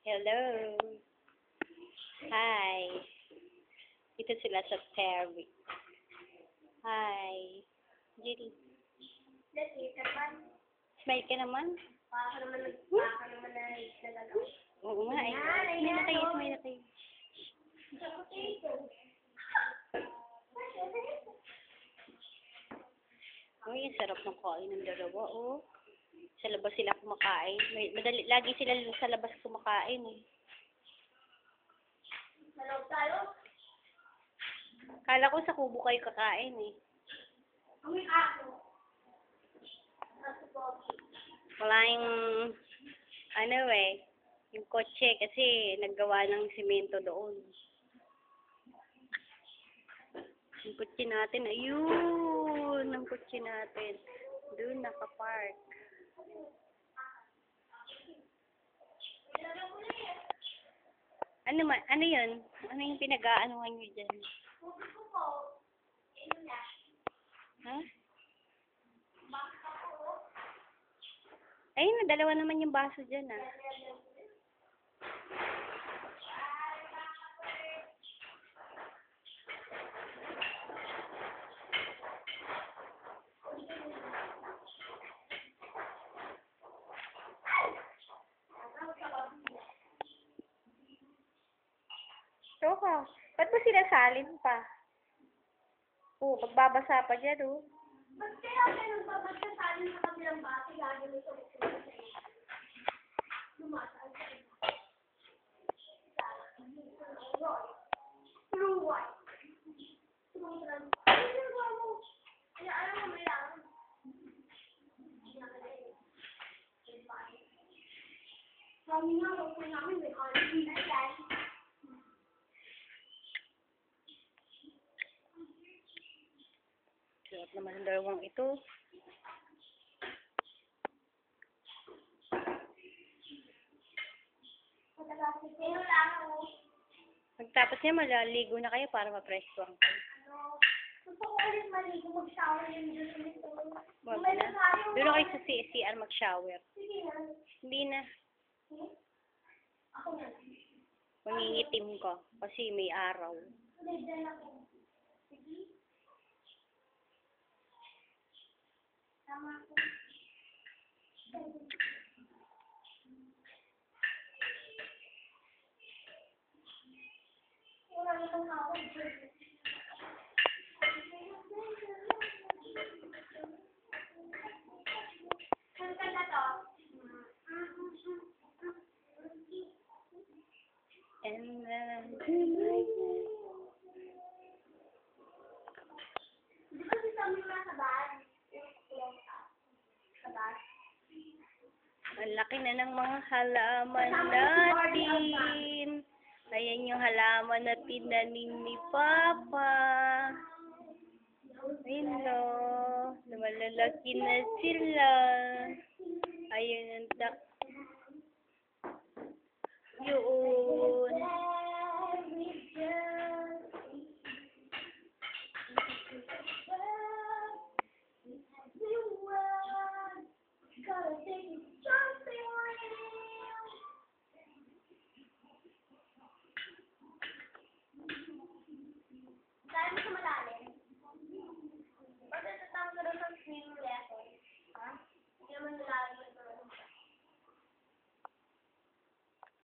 Hello. Hi. Dito sila sa Terry. Hi. Jilly. Smile ka naman. Baka naman nagalaw. Oo nga eh. Smile na kayo, smile na kayo. Uy, ang sarap ng kain ng dalawa, oh. Sa labas sila kumakain. Lagi sila sa labas kumakain, eh. Hello tayo? Kala ko sa kubo kayo kakain, eh. Amoy aso. Wala yung, yung kotse kasi naggawa ng simento doon. Yung kotse natin, ayun, ang kotse natin. Doon nakapark. Ano yun? Ano yung pinag-aanuhan nyo dyan? Ha? Ayun, dalawa naman yung baso dyan, ah. Toka, ba't ba sinasalin pa? Oo, pagbabasa pa dyan, oh. Ba't kaya kayo nagbabasa tayo sa kabilang bati? Lagi mo sa ulo. Lumasaan sa iba. True white. True trans. Ano yung gawa mo? Kaya alam mo may lang. Kami nga, huwag po namin may honey. Ayan. Sarap naman ang dalawang ito. Pagtapos niya, malaligo na kayo para ma-pressure. Gusto ko ulit maligo, mag-shower yung dito ulit. Wag na. Doon na kayo sa CR mag-shower. Sige na. Hindi na. Ako na. Mangingitim ka kasi may araw. Hindi, dyan ako. Sige. Tama ako. Wala naman ako. Kanta na to. And then tonight. Di ba si Tommy nasa bag? Sa bag? Ang laki na ng mga halaman natin. Ayan yung halaman na tinanim ni Papa. Ayun o. Lumalalaki na sila. Ayun ang